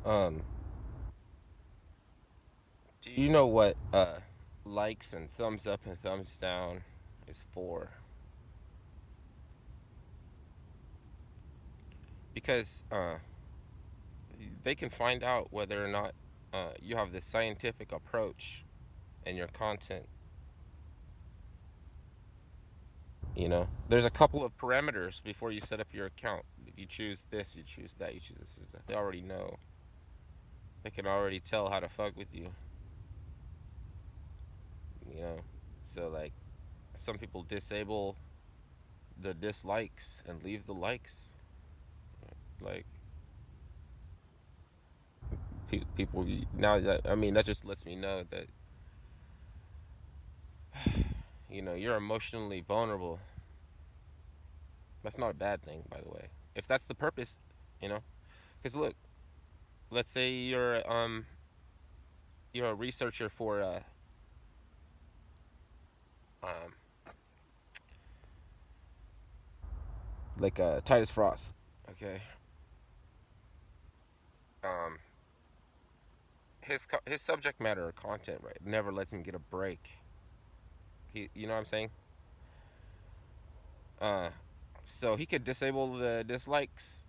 Um, do you know what likes and thumbs up and thumbs down is for? Because they can find out whether or not you have the scientific approach in your content. There's a couple of parameters before you set up your account. If you choose this, you choose that, you choose this. They already know. They can already tell how to fuck with you. You know, so like some people disable the dislikes and leave the likes. Like people now that that just lets me know that you're emotionally vulnerable. That's not a bad thing, by the way. If that's the purpose, you know, because look, let's say you're a researcher for um like Titus Frost. Okay. Um, his subject matter or content, right, never lets him get a break. You know what I'm saying? Uh, so he could disable the dislikes,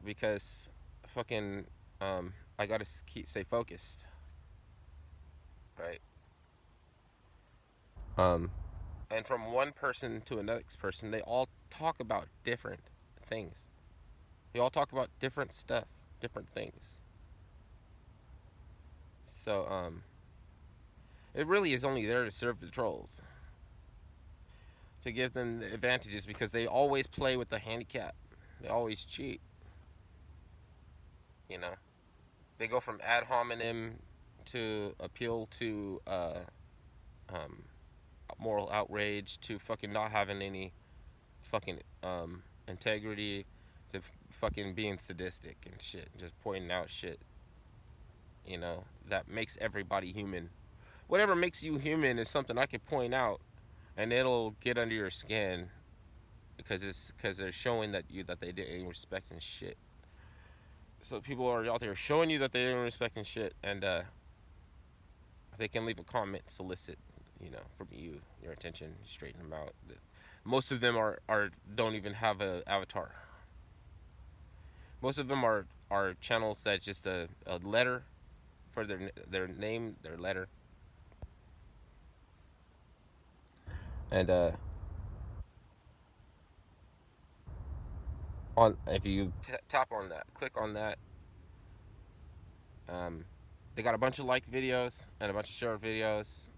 because fucking I gotta stay focused, right? Um, and from one person to the next person, they all talk about different things. They all talk about different stuff, different things. So it really is only there to serve the trolls, to give them the advantages because they always play with the handicap. They always cheat. You know, they go from ad hominem to appeal to um, moral outrage to fucking not having any fucking integrity to fucking being sadistic and shit, just pointing out shit. That makes everybody human. Whatever makes you human is something I could point out, and it'll get under your skin because they're showing that they didn't respect and shit. So people are out there showing you that they didn't respect and shit, and they can leave a comment solicit, from your attention, straighten them out. Most of them are don't even have a avatar. Most of them are channels that just a letter for their name, their letter, and on if you tap on that, click on that, um, they got a bunch of like videos and a bunch of short videos,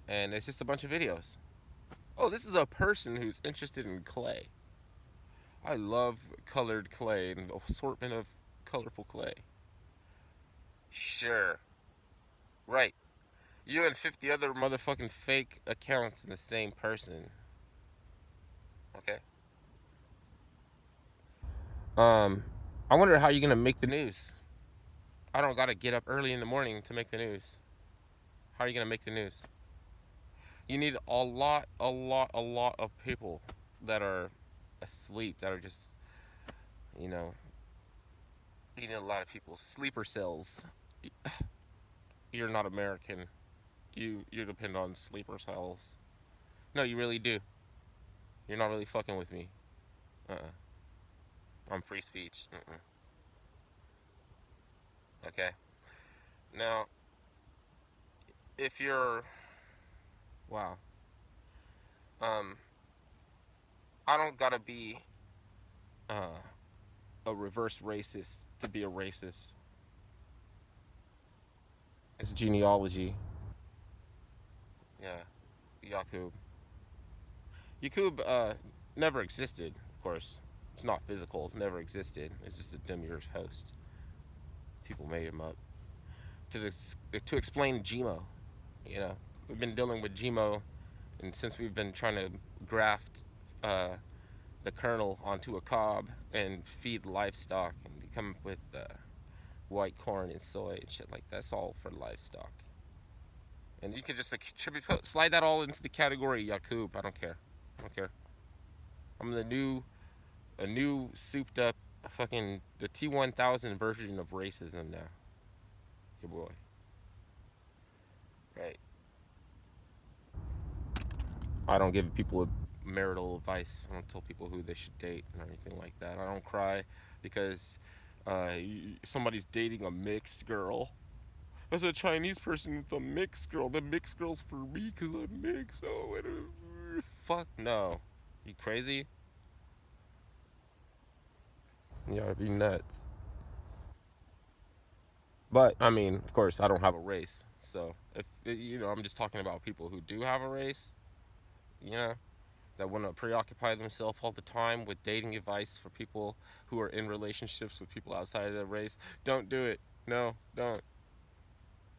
and it's just a bunch of videos. Oh, this is a person who's interested in clay. I love colored clay and assortment of colorful clay. Sure. Right. You and 50 other motherfucking fake accounts in the same person. Okay. Um, I wonder how you're gonna make the news. I don't gotta get up early in the morning to make the news. How are you gonna make the news? You need a lot of people that are asleep, that are just, you know, you need a lot of people. Sleeper cells. You're not American. You depend on sleeper cells. No, you really do. You're not really fucking with me. I'm free speech. Okay. Now, if you're, wow, um, I don't gotta be uh, a reverse racist to be a racist. It's genealogy. Yeah, Yakub. Yakub never existed, of course. It's not physical. It never existed. It's just a demiurge host. People made him up to explain Gmo. We've been dealing with Gmo, and since we've been trying to graft uh, the kernel onto a cob and feed livestock and come up with white corn and soy and shit like that. That's all for livestock. And you can just slide that all into the category Yakub. I don't care. I don't care. I'm a new souped up fucking the T1000 version of racism now. Your boy. Right. I don't give people marital advice. I don't tell people who they should date or anything like that. I don't cry because somebody's dating a mixed girl. As a Chinese person with a mixed girl, the mixed girl's for me because I'm mixed. Oh, fuck no. You crazy? You gotta be nuts. But I mean, of course, I don't have a race. So if I'm just talking about people who do have a race. You know, that want to preoccupy themselves all the time with dating advice for people who are in relationships with people outside of their race. Don't do it. No, don't.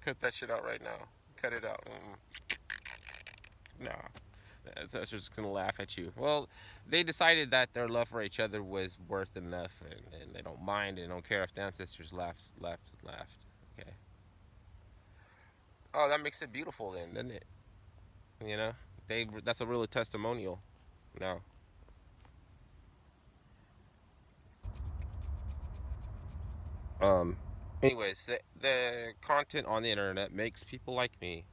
Cut that shit out right now. Cut it out. Nah. That's just gonna laugh at you. Well, they decided that their love for each other was worth enough, and they don't mind and don't care if the ancestors laughed. Okay. Oh, that makes it beautiful then, doesn't it? You know, that's a real testimonial. No. Um. Anyways, the content on the internet makes people like me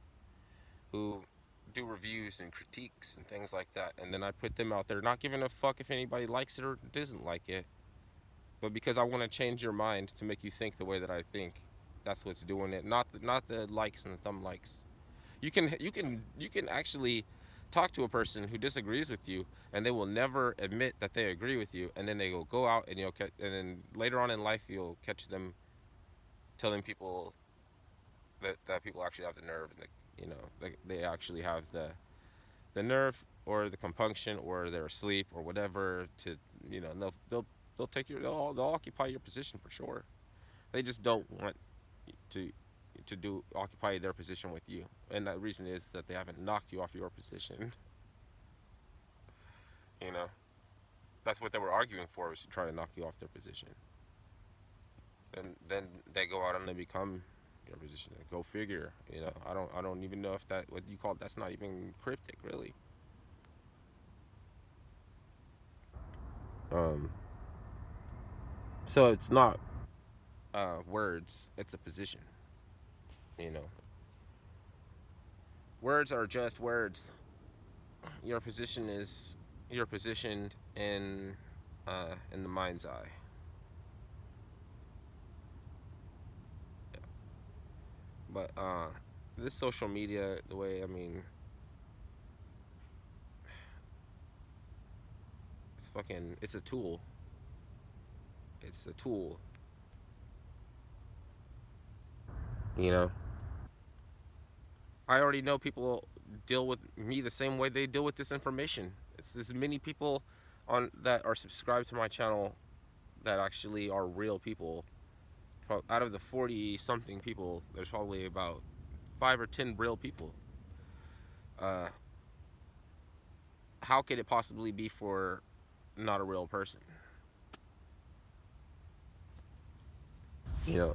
who do reviews and critiques and things like that, and then I put them out there, not giving a fuck if anybody likes it or doesn't like it, but because I want to change your mind to make you think the way that I think. That's what's doing it. Not the likes and the thumb likes. You can actually talk to a person who disagrees with you, and they will never admit that they agree with you, and then they will go out and and then later on in life you'll catch them telling people that people actually have the nerve, and they actually have the nerve or the compunction or they're asleep or whatever to they'll take they'll occupy your position for sure. They just don't want to do occupy their position with you, and the reason is that they haven't knocked you off your position. you know that's what they were arguing for, was to try to knock you off their position, and then they go out and they become your position. Go figure. I don't even know if that what you call it, that's not even cryptic really. um so it's not words, it's a position. you know Words are just words. Your position is you're positioned in the mind's eye. But this social media, the way, I mean, it's a tool. It's a tool. You know, I already know people deal with me the same way they deal with this information. It's as many people on that are subscribed to my channel that actually are real people. Out of the 40 something people, there's probably about 5 or 10 real people. Uh, how could it possibly be for not a real person?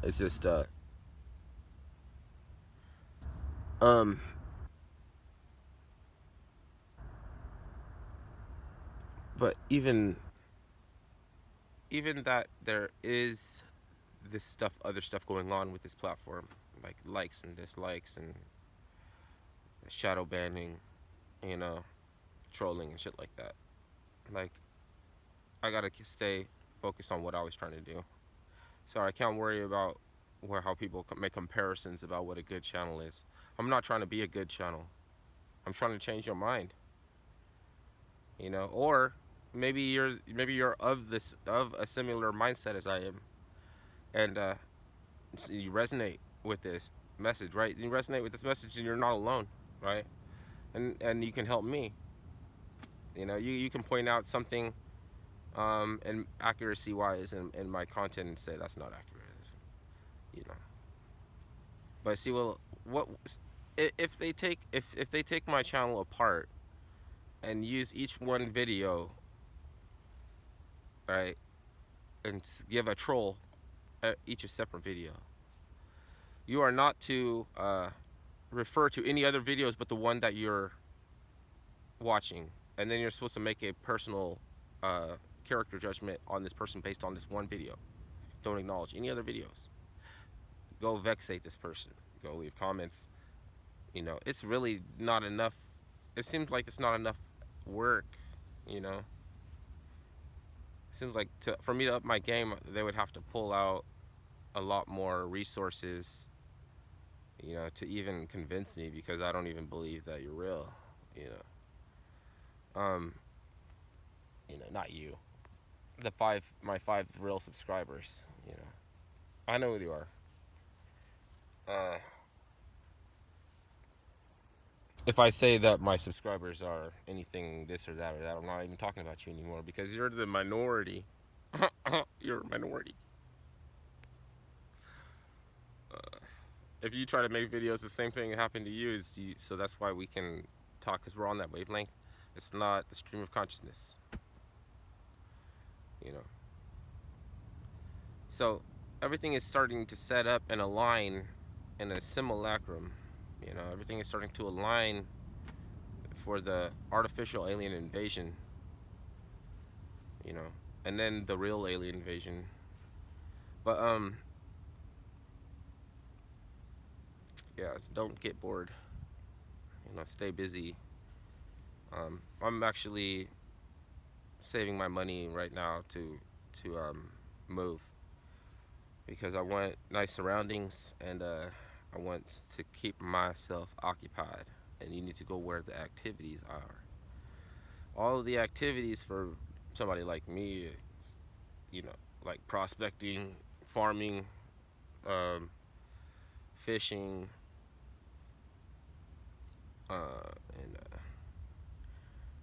It's just um but even that there is this other stuff going on with this platform, like likes and dislikes and shadow banning, you know, trolling and shit like that. Like, I gotta stay focused on what I was trying to do. So I can't worry about how people make comparisons about what a good channel is. I'm not trying to be a good channel. I'm trying to change your mind. Or maybe you're of a similar mindset as I am, and so you resonate with this message, right? You resonate with this message, and you're not alone, right? And you can help me. You can point out something, and accuracy wise in my content, and say that's not accurate. you know but see, well, what if they take my channel apart and use each one video, right, and give a troll each a separate video. You are not to refer to any other videos but the one that you're watching, and then you're supposed to make a personal character judgment on this person based on this one video. Don't acknowledge any other videos. Go vexate this person. Go leave comments. You know, it's really not enough. It seems like it's not enough work, you know. It seems like for me to up my game, they would have to pull out a lot more resources, you know, to even convince me, because I don't even believe that you're real, you know. You know, not you. My 5 real subscribers, you know. I know who you are. If I say that my subscribers are anything this or that, I'm not even talking about you anymore, because you're the minority. You're a minority. If you try to make videos, the same thing happened to you. So that's why we can talk, because we're on that wavelength. It's not the stream of consciousness, you know. So everything is starting to set up and align in a simulacrum. You know, everything is starting to align for the artificial alien invasion, you know, and then the real alien invasion. But yeah, don't get bored. You know, stay busy. I'm actually saving my money right now to move, because I want nice surroundings, and I want to keep myself occupied. And you need to go where the activities are. All of the activities for somebody like me is, you know, like prospecting, farming, fishing, and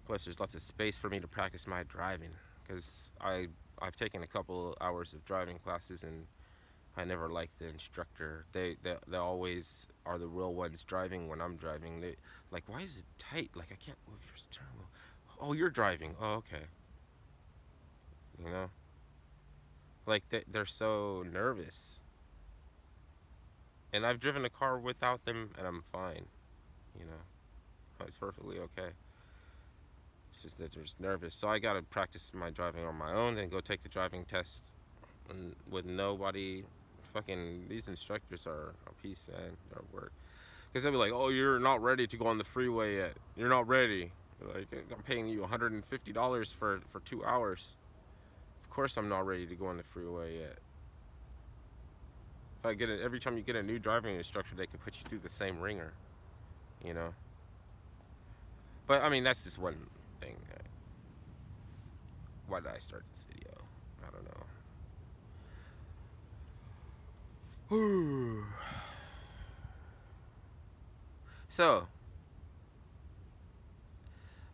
plus there's lots of space for me to practice my driving, because I've taken a couple hours of driving classes, and I never liked the instructor. They always are the real ones driving when I'm driving. They like, why is it tight? Like, I can't move your steering wheel. Oh, you're driving. Oh, okay. You know, like they're so nervous. And I've driven a car without them, and I'm fine. You know, it's perfectly okay. It's just that they're just nervous. So I gotta practice my driving on my own, and go take the driving test, and with nobody. Fucking these instructors are a piece, man. They're work. Because they'll be like, oh, you're not ready to go on the freeway yet. You're not ready. Like, I'm paying you $150 for 2 hours. Of course I'm not ready to go on the freeway yet. If I get it, every time you get a new driving instructor, they can put you through the same ringer, you know. But I mean, that's just one thing. Why did I start this video? I don't know. So,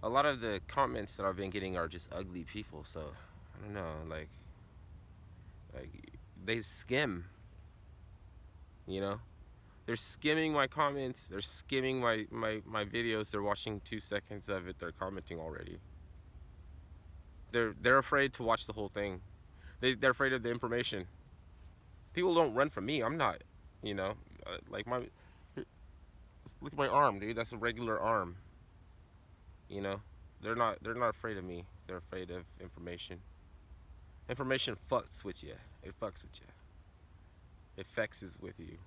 a lot of the comments that I've been getting are just ugly people. So, I don't know, like they skim, you know. They're skimming my comments. They're skimming my videos. They're watching 2 seconds of it. They're commenting already. They're afraid to watch the whole thing. They're afraid of the information. People don't run from me. I'm not, you know, like look at my arm, dude. That's a regular arm. You know, they're not afraid of me. They're afraid of information. Information fucks with you. It fucks with you. It fexes with you.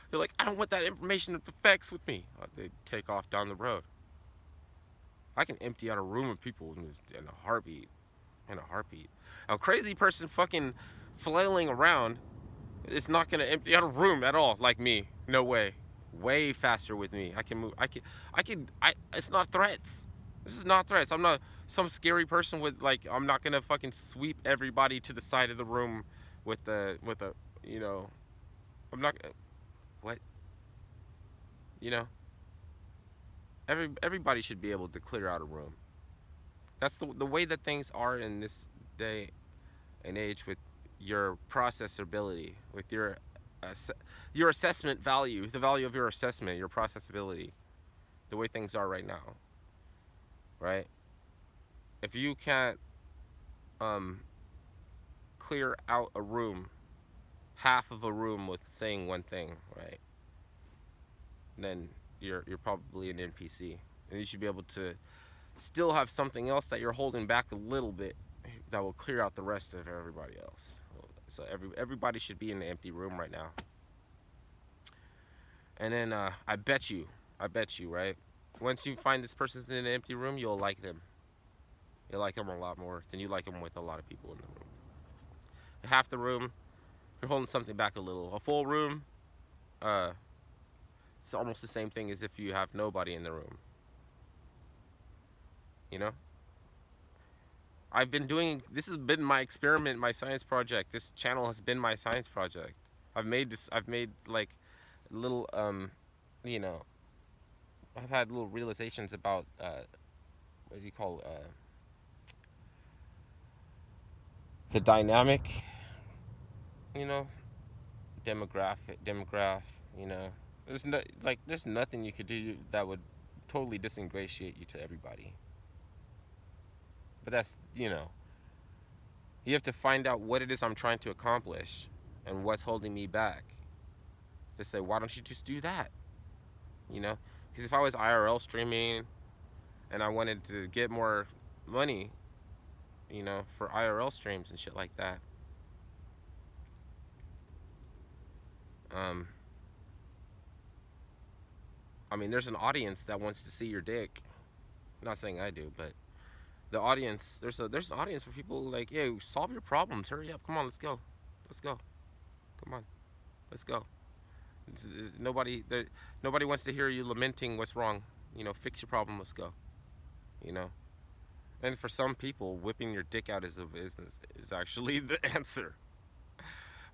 They're like, I don't want that information to flex with me. They take off down the road. I can empty out a room of people in a heartbeat. In a heartbeat. A crazy person fucking flailing around is not gonna empty out a room at all like me. No way. Way faster with me. I can move. It's not threats. This is not threats. I'm not some scary person with, like, I'm not gonna fucking sweep everybody to the side of the room with a, you know, I'm not, what? You know? Everybody should be able to clear out a room. That's the way that things are in this day and age, with your processability, with your assessment value, the value of your assessment, your processability, the way things are right now, right? If you can't clear out a room, half of a room, with saying one thing, right, then you're probably an NPC, and you should be able to still have something else that you're holding back a little bit that will clear out the rest of everybody else. So everybody should be in the empty room right now. And then I bet you, right? Once you find this person's in an empty room, you'll like them. You'll like them a lot more than you like them with a lot of people in the room. Half the room, you're holding something back a little. A full room, uh, it's almost the same thing as if you have nobody in the room. You know? This has been my experiment, my science project. This channel has been my science project. I've made like little, you know, I've had little realizations about, what do you call, the dynamic, you know, demograph, you know. There's nothing you could do that would totally disingratiate you to everybody. But that's, you know, you have to find out what it is I'm trying to accomplish and what's holding me back. To say, why don't you just do that? You know? Because if I was IRL streaming and I wanted to get more money, you know, for IRL streams and shit like that, I mean, there's an audience that wants to see your dick. I'm not saying I do, but the audience, there's an audience for people like, hey, solve your problems. Hurry up. Come on, let's go. Let's go. Come on. Let's go. Nobody nobody wants to hear you lamenting what's wrong. You know, fix your problem. Let's go. You know, and for some people, whipping your dick out is actually the answer.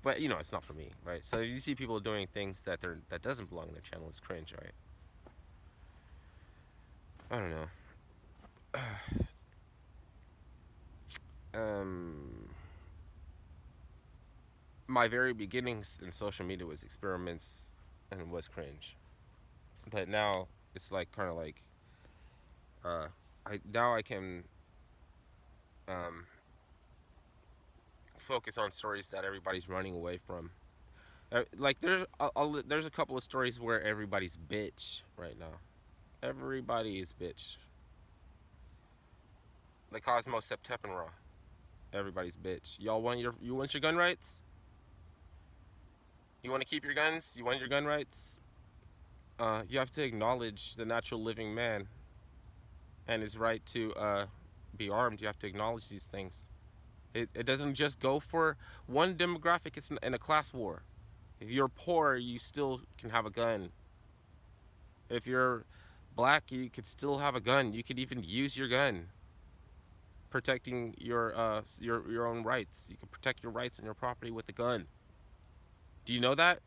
But you know, it's not for me, right? So you see people doing things that doesn't belong in their channel. It's cringe, right? I don't know. My very beginnings in social media was experiments and was cringe, but now it's like kind of like, I can um, focus on stories that everybody's running away from. Like there's a couple of stories where everybody's bitch right now. Everybody is bitch. The Cosmo September. Everybody's bitch. You want your gun rights? You want to keep your guns? You want your gun rights? You have to acknowledge the natural living man and his right to be armed. You have to acknowledge these things. It doesn't just go for one demographic. It's in a class war. If you're poor, you still can have a gun. If you're black, you could still have a gun. You could even use your gun, protecting your own rights. You can protect your rights and your property with a gun. Do you know that?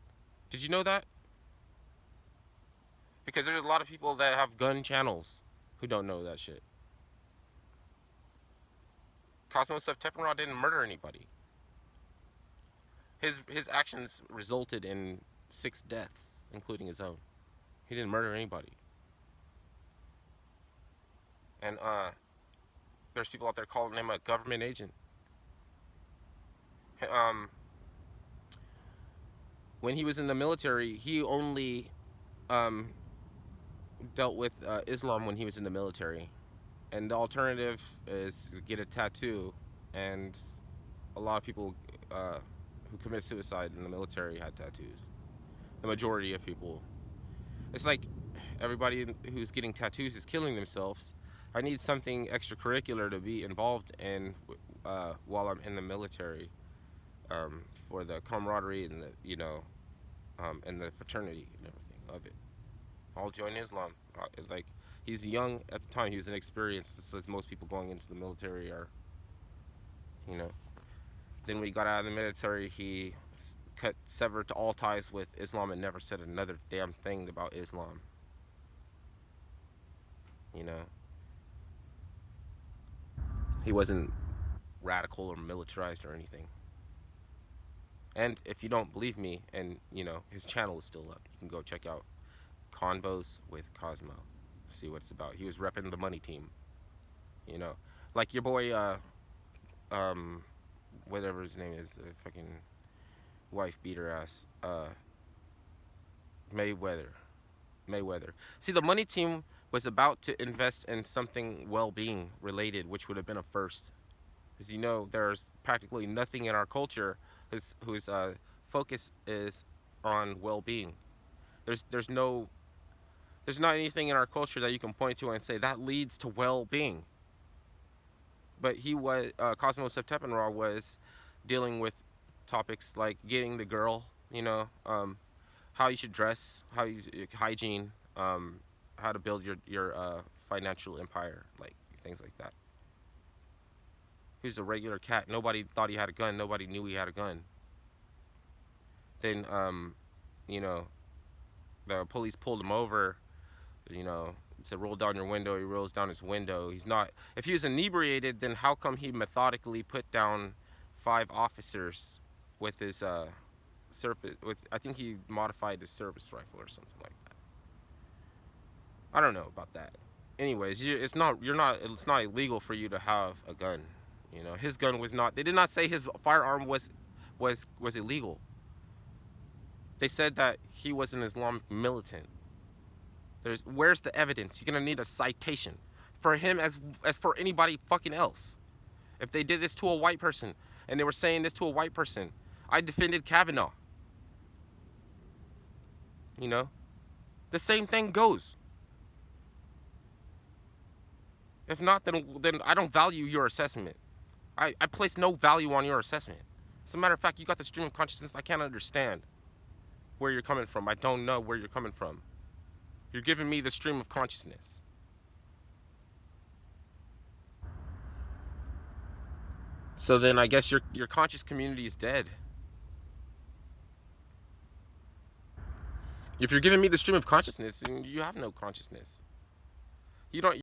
Did you know that? Because there's a lot of people that have gun channels who don't know that shit. Cosmos September didn't murder anybody. His actions resulted in 6 deaths, including his own. He didn't murder anybody. And there's people out there calling him a government agent. Um, when he was in the military, he only um, dealt with Islam when he was in the military. And the alternative is get a tattoo. And a lot of people who commit suicide in the military had tattoos. The majority of people. It's like everybody who's getting tattoos is killing themselves. I need something extracurricular to be involved in while I'm in the military, for the camaraderie and and the fraternity and everything of it. I'll join Islam. Like, he's young at the time. He was inexperienced, as most people going into the military are. You know. Then when he got out of the military, he severed all ties with Islam and never said another damn thing about Islam. You know. He wasn't radical or militarized or anything. And if you don't believe me, and his channel is still up, you can go check out Convos with Cosmo, see what it's about. He was repping the money team, like your boy, whatever his name is, fucking wife beater ass, Mayweather. See, the money team was about to invest in something well-being related, which would have been a first. Because there's practically nothing in our culture whose focus is on well-being. There's no there's not anything in our culture that you can point to and say that leads to well-being. But Cosmo September was dealing with topics like getting the girl, how you should dress, hygiene, how to build your financial empire, like things like that. He was a regular cat. Nobody thought he had a gun. Nobody knew he had a gun. Then, you know, the police pulled him over. Said roll down your window. He rolls down his window. He's not. If he was inebriated, then how come he methodically put down 5 officers with his surface? I think he modified his service rifle or something like that. I don't know about that. Anyways, it's not illegal for you to have a gun. His gun was not. They did not say his firearm was illegal. They said that he was an Islamic militant. Where's the evidence? You're gonna need a citation for him as for anybody fucking else. If they did this to a white person and they were saying this to a white person, I defended Kavanaugh. The same thing goes. If not, then I don't value your assessment. I place no value on your assessment. As a matter of fact, you got the stream of consciousness. I can't understand where you're coming from. I don't know where you're coming from. You're giving me the stream of consciousness. So then I guess your conscious community is dead. If you're giving me the stream of consciousness, then you have no consciousness. You don't